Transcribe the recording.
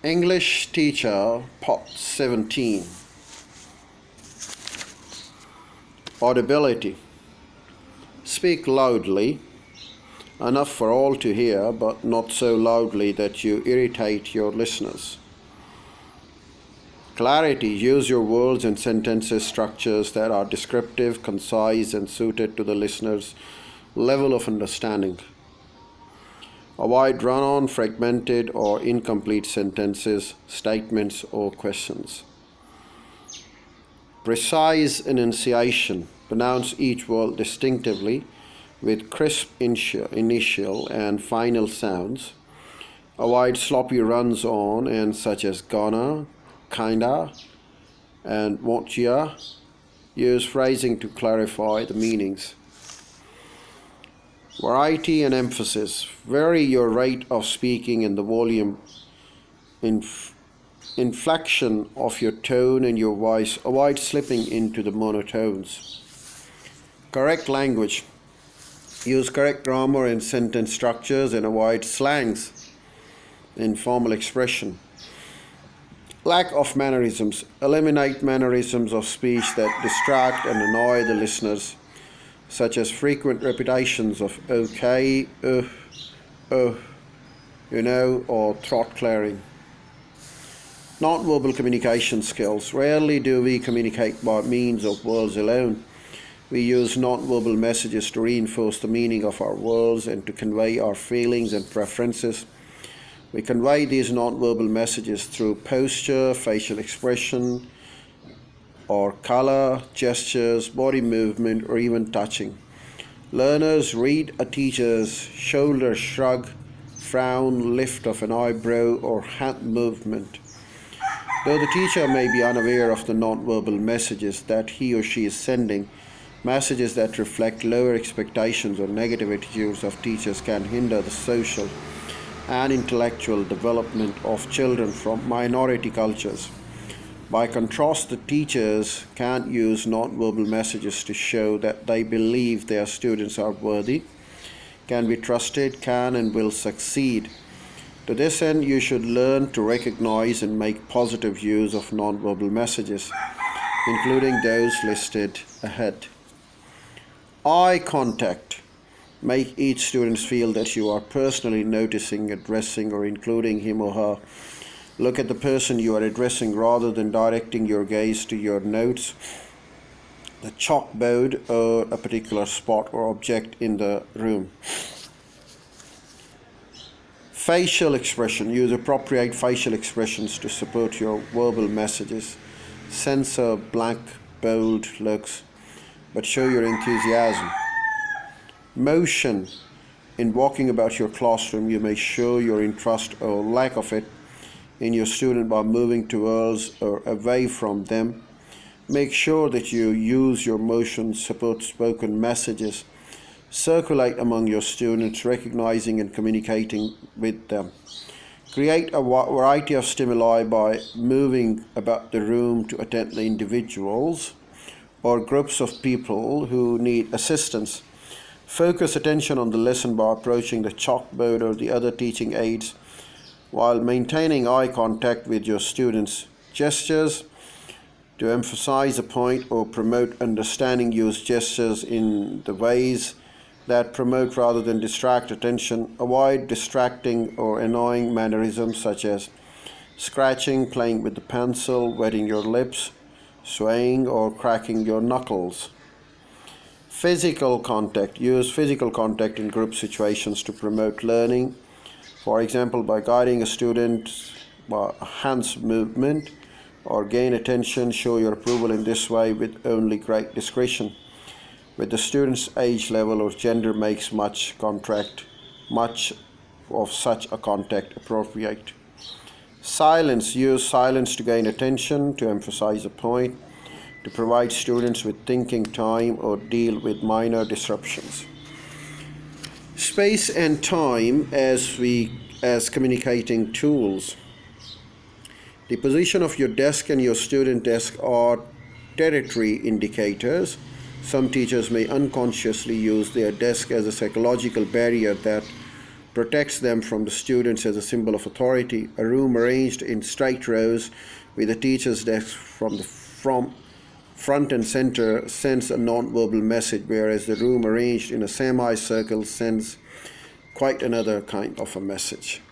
English teacher, Part 17. Audibility. Speak loudly, enough for all to hear, but not so loudly that you irritate your listeners. Clarity. Use your words and sentences structures that are descriptive, concise, and suited to the listener's level of understanding. Avoid run-on, fragmented, or incomplete sentences, statements, or questions. Precise enunciation. Pronounce each word distinctively with crisp initial and final sounds. Avoid sloppy runs-on and such as gonna, kinda, and won't ya. Use phrasing to clarify the meanings. Variety and emphasis. Vary your rate of speaking and the volume, inflection of your tone and your voice. Avoid slipping into the monotones. Correct language. Use correct grammar and sentence structures and avoid slangs and formal expression. Lack of mannerisms. Eliminate mannerisms of speech that distract and annoy the listeners, such as frequent repetitions of okay, or throat clearing. Non-verbal communication skills. Rarely do we communicate by means of words alone. We use non-verbal messages to reinforce the meaning of our words and to convey our feelings and preferences. We convey these non-verbal messages through posture, facial expression, or color, gestures, body movement, or even touching. Learners read a teacher's shoulder shrug, frown, lift of an eyebrow, or hand movement. Though the teacher may be unaware of the nonverbal messages that he or she is sending, messages that reflect lower expectations or negative attitudes of teachers can hinder the social and intellectual development of children from minority cultures. By contrast, the teachers can use nonverbal messages to show that they believe their students are worthy, can be trusted, can and will succeed. To this end, you should learn to recognize and make positive use of nonverbal messages, including those listed ahead. Eye contact. Make each student feel that you are personally noticing, addressing, or including him or her. Look at the person you are addressing rather than directing your gaze to your notes, the chalkboard, or a particular spot or object in the room. Facial expression. Use appropriate facial expressions to support your verbal messages. Censor blank, bold looks, but show your enthusiasm. Motion. In walking about your classroom, you may show your interest or lack of it in your student by moving towards or away from them. Make sure that you use your motion support spoken messages. Circulate among your students, recognizing and communicating with them. Create a variety of stimuli by moving about the room to attend the individuals or groups of people who need assistance. Focus attention on the lesson by approaching the chalkboard or the other teaching aids while maintaining eye contact with your students. Gestures. To emphasize a point or promote understanding, use gestures in the ways that promote rather than distract attention. Avoid distracting or annoying mannerisms such as scratching, playing with the pencil, wetting your lips, swaying, or cracking your knuckles. Physical contact. Use physical contact in group situations to promote learning. For example, by guiding a student by a hands movement or gain attention, show your approval in this way with only great discretion. With the student's age level or gender makes much of such a contact appropriate. Silence. Use silence to gain attention, to emphasize a point, to provide students with thinking time, or deal with minor disruptions. Space and time as communicating tools. The position of your desk and your student desk are territory indicators. Some teachers may unconsciously use their desk as a psychological barrier that protects them from the students as a symbol of authority. A room arranged in straight rows with a teacher's desk from front and center sends a non-verbal message, whereas the room arranged in a semicircle sends quite another kind of a message.